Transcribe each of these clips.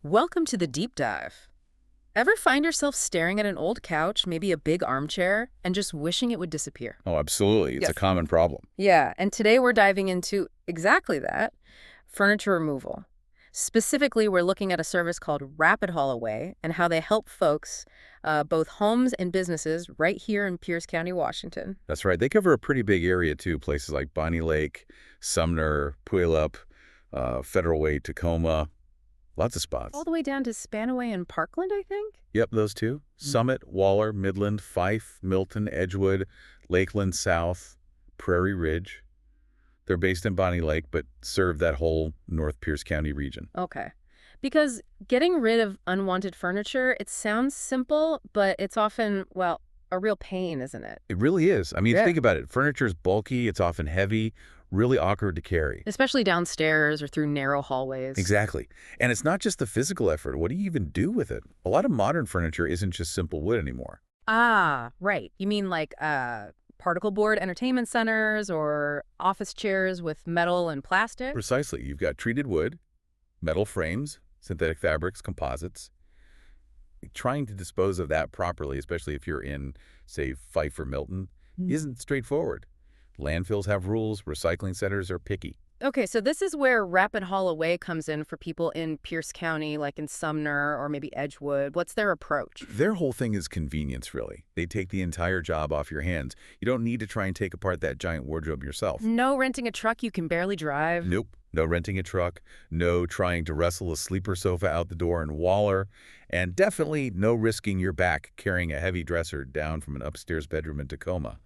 Welcome to the deep dive. Ever find yourself staring at an old couch, maybe a big armchair, and just wishing it would disappear? Oh, absolutely. It's a Yes. common problem. Yeah, and today we're diving into exactly that, furniture removal. Specifically, we're looking at a service called Rapid Haul Away and how they help folks, both homes and businesses, right here in Pierce County, Washington. That's right. They cover a pretty big area, too. Places like Bonney Lake, Sumner, Puyallup, Federal Way, Tacoma. Lots of All spots. the way down to Spanaway and Parkland, I think? Yep, those two. Summit, Waller, Midland, Fife, Milton, Edgewood, Lakeland South, Prairie Ridge. They're based in Bonney Lake, but serve that whole North Pierce County region. Okay. Because getting rid of unwanted furniture, it sounds simple, but it's often, well, a real pain, isn't it? It really is. I mean, Yeah. think about it. Furniture is bulky. It's often heavy, really awkward to carry. Especially downstairs or through narrow hallways. Exactly. And it's not just the physical effort. What do you even do with it? A lot of modern furniture isn't just simple wood anymore. Ah, right. You mean like particle board entertainment centers or office chairs with metal and plastic? Precisely. You've got treated wood, metal frames, synthetic fabrics, composites. Trying to dispose of that properly, especially if you're in, say, Fife or Milton, isn't straightforward. Landfills have rules. Recycling centers are picky. Okay, so this is where Rapid Haul Away comes in for people in Pierce County, like in Sumner or maybe Edgewood. What's their approach? Their whole thing is convenience, really. They take the entire job off your hands. You don't need to try and take apart that giant wardrobe yourself. No renting a truck you can barely drive. Nope. No renting a truck, no trying to wrestle a sleeper sofa out the door in Waller, and definitely no risking your back carrying a heavy dresser down from an upstairs bedroom in Tacoma.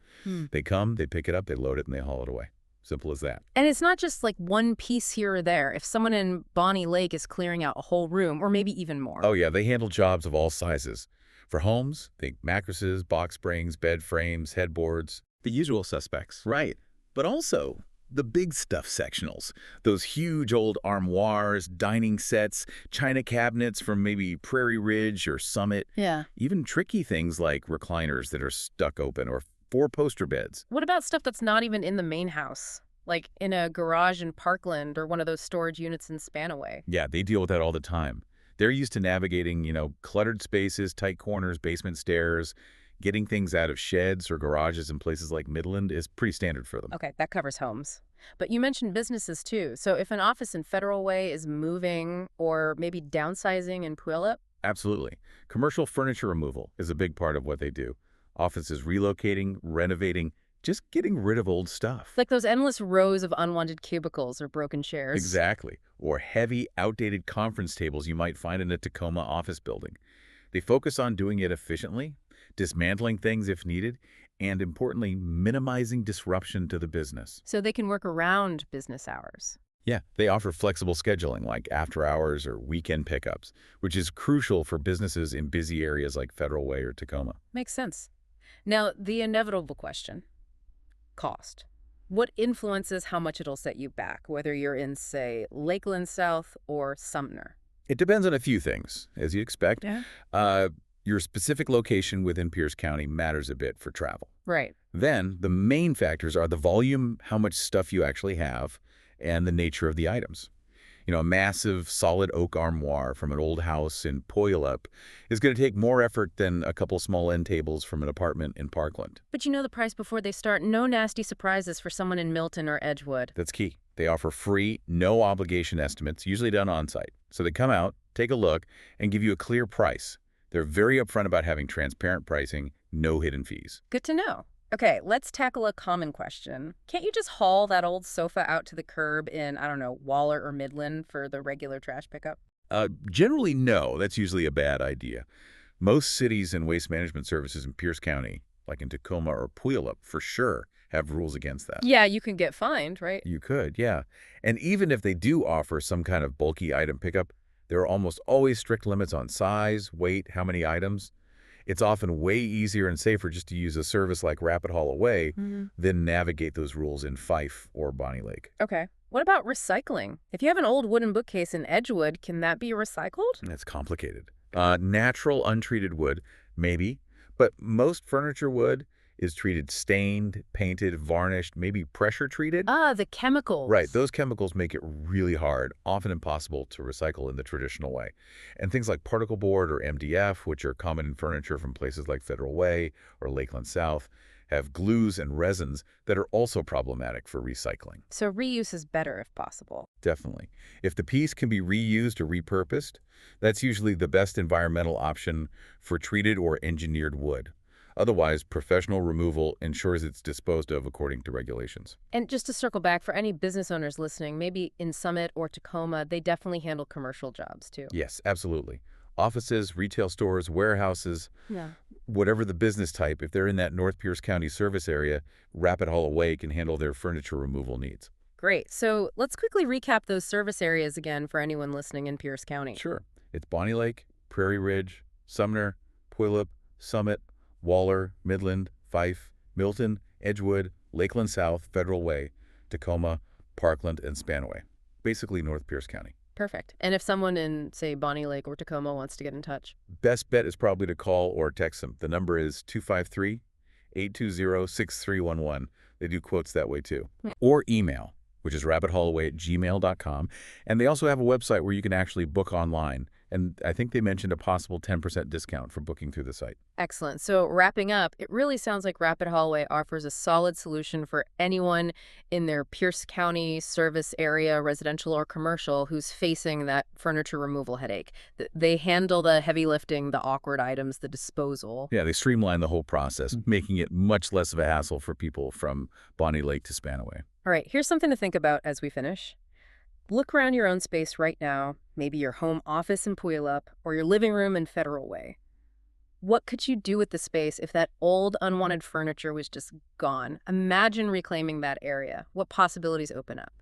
They come, they pick it up, they load it, and they haul it away. Simple as that. And it's not just like one piece here or there. If someone in Bonney Lake is clearing out a whole room, or maybe even more. Oh yeah, they handle jobs of all sizes. For homes, think mattresses, box springs, bed frames, headboards. The usual suspects. Right. But also the big stuff sectionals. Those huge old armoires, dining sets, china cabinets from maybe Prairie Ridge or Summit. Yeah. Even tricky things like recliners that are stuck open or four-poster beds. What about stuff that's not even in the main house? Like in a garage in Parkland or one of those storage units in Spanaway? Yeah, they deal with that all the time. They're used to navigating, cluttered spaces, tight corners, basement stairs. Getting things out of sheds or garages in places like Midland is pretty standard for them. Okay, that covers homes. But you mentioned businesses too. So if an office in Federal Way is moving or maybe downsizing in Puyallup? Absolutely. Commercial furniture removal is a big part of what they do. Offices relocating, renovating, just getting rid of old stuff. Like those endless rows of unwanted cubicles or broken chairs. Exactly. Or heavy, outdated conference tables you might find in a Tacoma office building. They focus on doing it efficiently, dismantling things if needed, and importantly, minimizing disruption to the business. So they can work around business hours. Yeah, they offer flexible scheduling like after hours or weekend pickups, which is crucial for businesses in busy areas like Federal Way or Tacoma. Makes sense. Now, the inevitable question, cost. What influences how much it'll set you back, whether you're in, say, Lakeland South or Sumner? It depends on a few things, as you expect. Yeah. Your specific location within Pierce County matters a bit for travel. Right. Then, the main factors are the volume, how much stuff you actually have, and the nature of the items. A massive, solid oak armoire from an old house in Puyallup is going to take more effort than a couple small end tables from an apartment in Parkland. But you know the price before they start. No nasty surprises for someone in Milton or Edgewood. That's key. They offer free, no-obligation estimates, usually done on-site. So they come out, take a look, and give you a clear price. They're very upfront about having transparent pricing, no hidden fees. Good to know. Okay, let's tackle a common question. Can't you just haul that old sofa out to the curb in, I don't know, Waller or Midland for the regular trash pickup? Generally, no. That's usually a bad idea. Most cities and waste management services in Pierce County, like in Tacoma or Puyallup, for sure, have rules against that. Yeah, you can get fined, right? You could, yeah. And even if they do offer some kind of bulky item pickup, there are almost always strict limits on size, weight, how many items. It's often way easier and safer just to use a service like Rapid Haul Away than navigate those rules in Fife or Bonney Lake. Okay. What about recycling? If you have an old wooden bookcase in Edgewood, can that be recycled? That's complicated. Natural, untreated wood, maybe, but most furniture wood is treated, stained, painted, varnished, maybe pressure treated. Ah, the Right, chemicals. those chemicals make it really hard, often impossible to recycle in the traditional way. And things like particle board or MDF, which are common in furniture from places like Federal Way or Lakeland South, have glues and resins that are also problematic for recycling. So reuse is better if possible. Definitely. If the piece can be reused or repurposed, that's usually the best environmental option for treated or engineered wood. Otherwise, professional removal ensures it's disposed of according to regulations. And just to circle back, for any business owners listening, maybe in Summit or Tacoma, they definitely handle commercial jobs too. Yes, absolutely. Offices, retail stores, warehouses, Yeah. whatever the business type, if they're in that North Pierce County service area, Rapid Haul Away can handle their furniture removal needs. Great. So let's quickly recap those service areas again for anyone listening in Pierce County. Sure. It's Bonney Lake, Prairie Ridge, Sumner, Puyallup, Summit, Waller, Midland, Fife, Milton, Edgewood, Lakeland South, Federal Way, Tacoma, Parkland, and Spanaway. Basically North Pierce County. Perfect. And if someone in, say, Bonney Lake or Tacoma wants to get in touch? Best bet is probably to call or text them. The number is 253-820-6311. They do quotes that way too. Or email, which is rapidhaulaway@gmail.com. And they also have a website where you can actually book online. And I think they mentioned a possible 10% discount for booking through the site. Excellent. So wrapping up, it really sounds like Rapid Haul Away offers a solid solution for anyone in their Pierce County service area, residential or commercial, who's facing that furniture removal headache. They handle the heavy lifting, the awkward items, the disposal. Yeah, they streamline the whole process, making it much less of a hassle for people from Bonney Lake to Spanaway. All right, here's something to think about as we finish. Look around your own space right now, maybe your home office in Puyallup or your living room in Federal Way. What could you do with the space if that old, unwanted furniture was just gone? Imagine reclaiming that area. What possibilities open up?